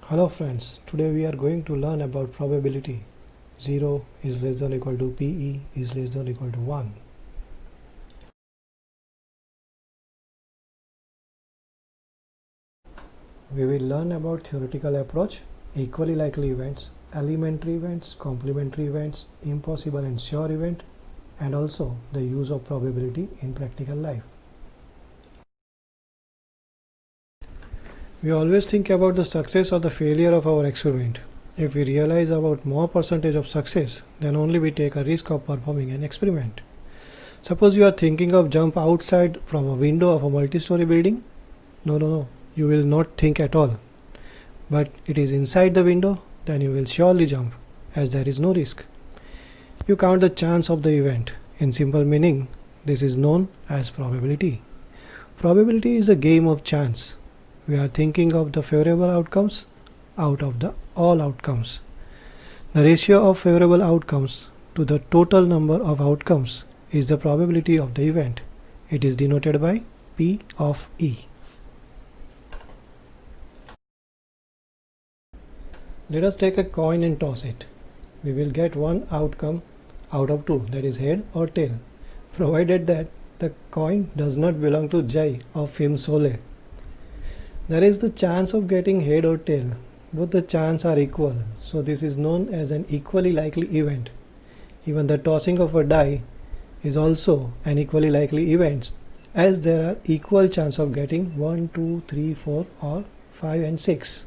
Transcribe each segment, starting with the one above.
Hello friends, today we are going to learn about probability. 0 is less than or equal to PE is less than or equal to 1. We will learn about theoretical approach, equally likely events, elementary events, complementary events, impossible and sure event, and also the use of probability in practical life. We always think about the success or the failure of our experiment. If we realize about more percentage of success, then only we take a risk of performing an experiment. Suppose you are thinking of jump outside from a window of a multi-story building. No. You will not think at all. But it is inside the window, then you will surely jump, as there is no risk. You count the chance of the event. In simple meaning, this is known as probability. Probability is a game of chance. We are thinking of the favorable outcomes out of the all outcomes. The ratio of favorable outcomes to the total number of outcomes is the probability of the event. It is denoted by P of E. Let us take a coin and toss it. We will get one outcome out of two, that is head or tail, provided that the coin does not belong to Jai of Film Sole. There is the chance of getting head or tail. Both the chances are equal, so this is known as an equally likely event. Even the tossing of a die is also an equally likely event, as there are equal chance of getting 1, 2, 3, 4 or 5 and 6.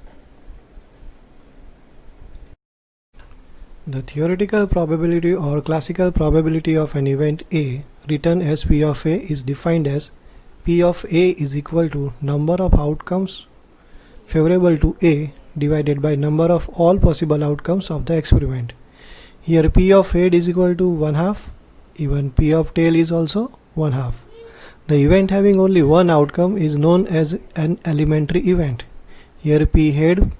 The theoretical probability or classical probability of an event A written as P of A is defined as P of A is equal to number of outcomes favorable to A divided by number of all possible outcomes of the experiment. Here P of head is equal to 1/2, even P of tail is also 1/2. The event having only one outcome is known as an elementary event. Here P head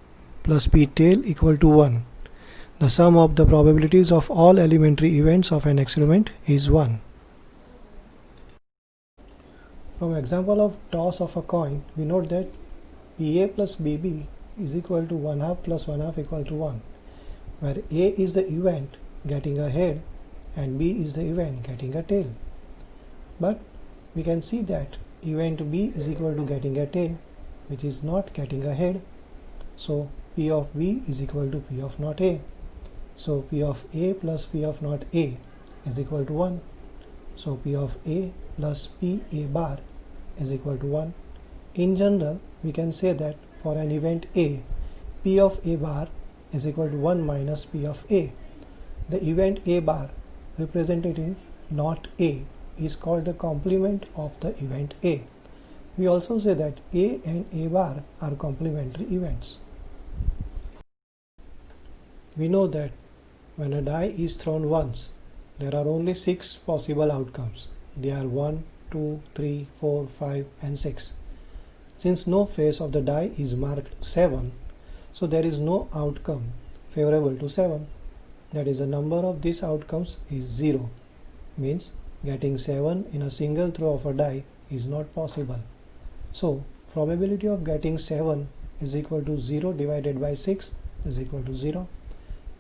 plus P tail equal to 1. The sum of the probabilities of all elementary events of an experiment is 1. From example of toss of a coin, we note that PA plus BB is equal to 1/2 plus 1/2 equal to 1, where A is the event getting a head and B is the event getting a tail. But we can see that event B is equal to getting a tail, which is not getting a head. So P of B is equal to P of not A. So P of A plus P of not A is equal to 1. So P of A plus P A bar is equal to 1. In general, we can say that for an event A, P of A bar is equal to 1 minus P of A. The event A bar representing not A is called the complement of the event A. We also say that A and A bar are complementary events. We know that when a die is thrown once, there are only 6 possible outcomes. They are 1, 2, 3, 4, 5 and 6. Since no face of the die is marked 7, so there is no outcome favorable to 7. That is, the number of these outcomes is 0. Means getting 7 in a single throw of a die is not possible. So probability of getting 7 is equal to 0 divided by 6 is equal to 0.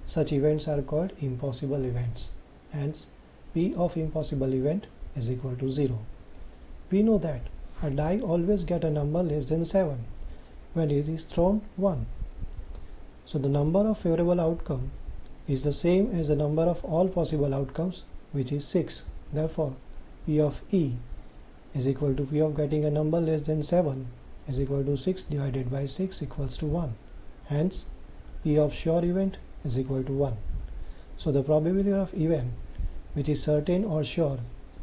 Such events are called impossible events. Hence, P of impossible event is equal to 0. We know that a die always get a number less than 7 when it is thrown 1. So the number of favorable outcome is the same as the number of all possible outcomes, which is 6. Therefore, P of E is equal to P of getting a number less than 7 is equal to 6 divided by 6 equals to 1. Hence, P of sure event is equal to 1. So the probability of event which is certain or sure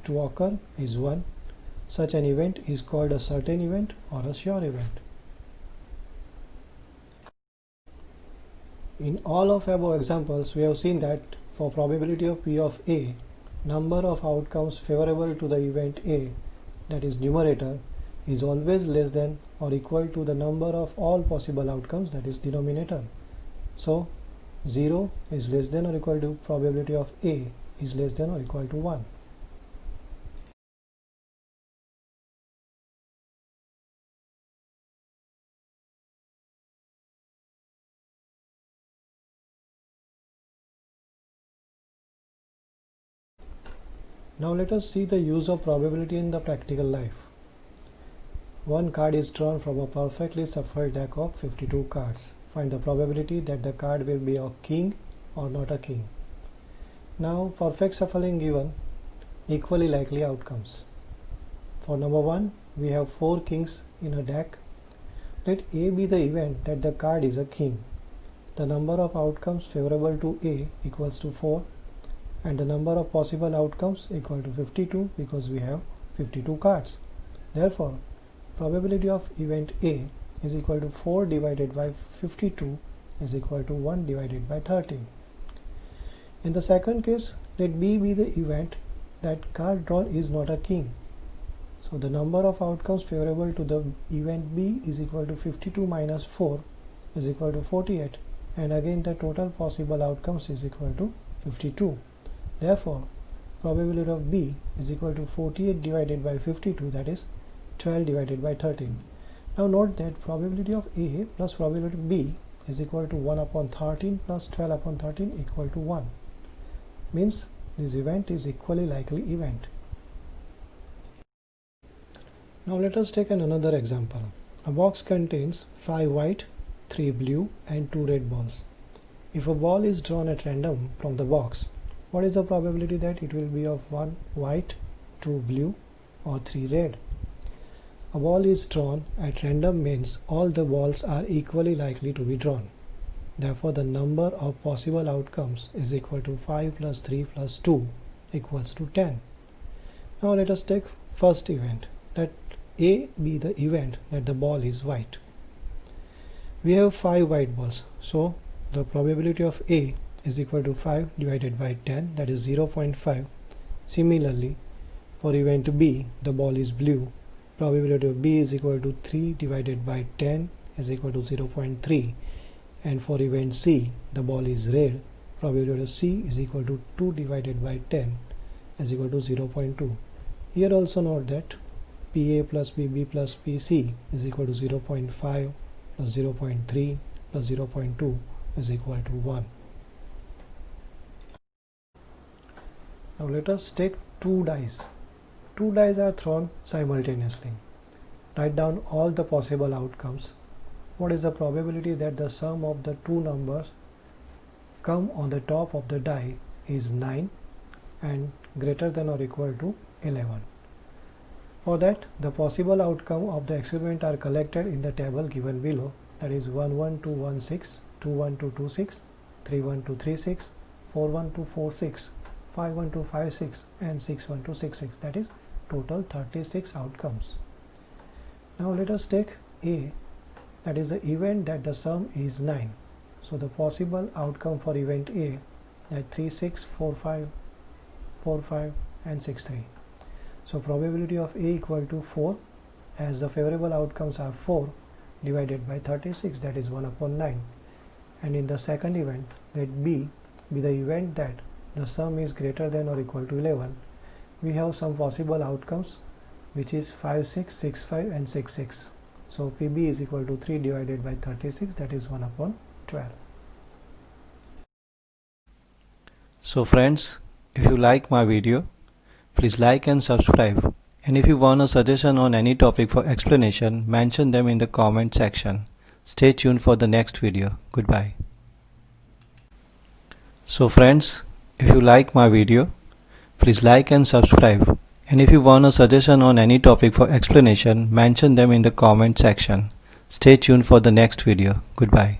to occur is 1. Such an event is called a certain event or a sure event. In all of above examples, we have seen that for probability of P of A, number of outcomes favorable to the event A, that is numerator, is always less than or equal to the number of all possible outcomes, that is denominator. So 0 is less than or equal to probability of A is less than or equal to 1. Now let us see the use of probability in the practical life. One card is drawn from a perfectly shuffled deck of 52 cards. Find the probability that the card will be a king or not a king. Now perfect shuffling given equally likely outcomes. For number 1, we have 4 kings in a deck. Let A be the event that the card is a king. The number of outcomes favorable to A equals to 4, and the number of possible outcomes equal to 52 because we have 52 cards. Therefore, probability of event A is equal to 4 divided by 52 is equal to 1 divided by 13. In the second case, let B be the event that card drawn is not a king. So the number of outcomes favorable to the event B is equal to 52 minus 4 is equal to 48, and again the total possible outcomes is equal to 52. Therefore, probability of B is equal to 48 divided by 52, that is 12 divided by 13. Now note that probability of A plus probability of B is equal to 1 upon 13 plus 12 upon 13 equal to 1. Means this event is equally likely event. Now let us take another example. A box contains 5 white, 3 blue and 2 red balls. If a ball is drawn at random from the box, what is the probability that it will be of 1 white, 2 blue or 3 red? A ball is drawn at random means all the balls are equally likely to be drawn. Therefore, the number of possible outcomes is equal to 5 plus 3 plus 2 equals to 10. Now let us take first event. Let A be the event that the ball is white. We have 5 white balls, so the probability of A is equal to 5 divided by 10, that is 0.5. Similarly, for event B, the ball is blue. Probability of B is equal to 3 divided by 10 is equal to 0.3. And for event C, the ball is red. Probability of C is equal to 2 divided by 10 is equal to 0.2. Here also note that PA plus PB plus PC is equal to 0.5 plus 0.3 plus 0.2 is equal to 1. Now let us take 2 dice. 2 dice are thrown simultaneously. Write down all the possible outcomes. What is the probability that the sum of the 2 numbers come on the top of the die is 9 and greater than or equal to 11. For that, the possible outcome of the experiment are collected in the table given below, that is 11216, 21226, 31236, 41246, 51256 and 61266, that is total 36 outcomes. Now let us take A, that is the event that the sum is 9. So the possible outcome for event A, that 36, 45, 45 and 63. So probability of A equal to 4, as the favorable outcomes are 4 divided by 36, that is 1 upon 9. And in the second event, let B be the event that the sum is greater than or equal to 11. We have some possible outcomes, which is 5, 6, 6, 5 and 6, 6. So PB is equal to 3 divided by 36, that is 1 upon 12. So friends, if you like my video, please like and subscribe. And if you want a suggestion on any topic for explanation, mention them in the comment section. Stay tuned for the next video. Goodbye. So friends, if you like my video, please like and subscribe. And if you want a suggestion on any topic for explanation, mention them in the comment section. Stay tuned for the next video. Goodbye.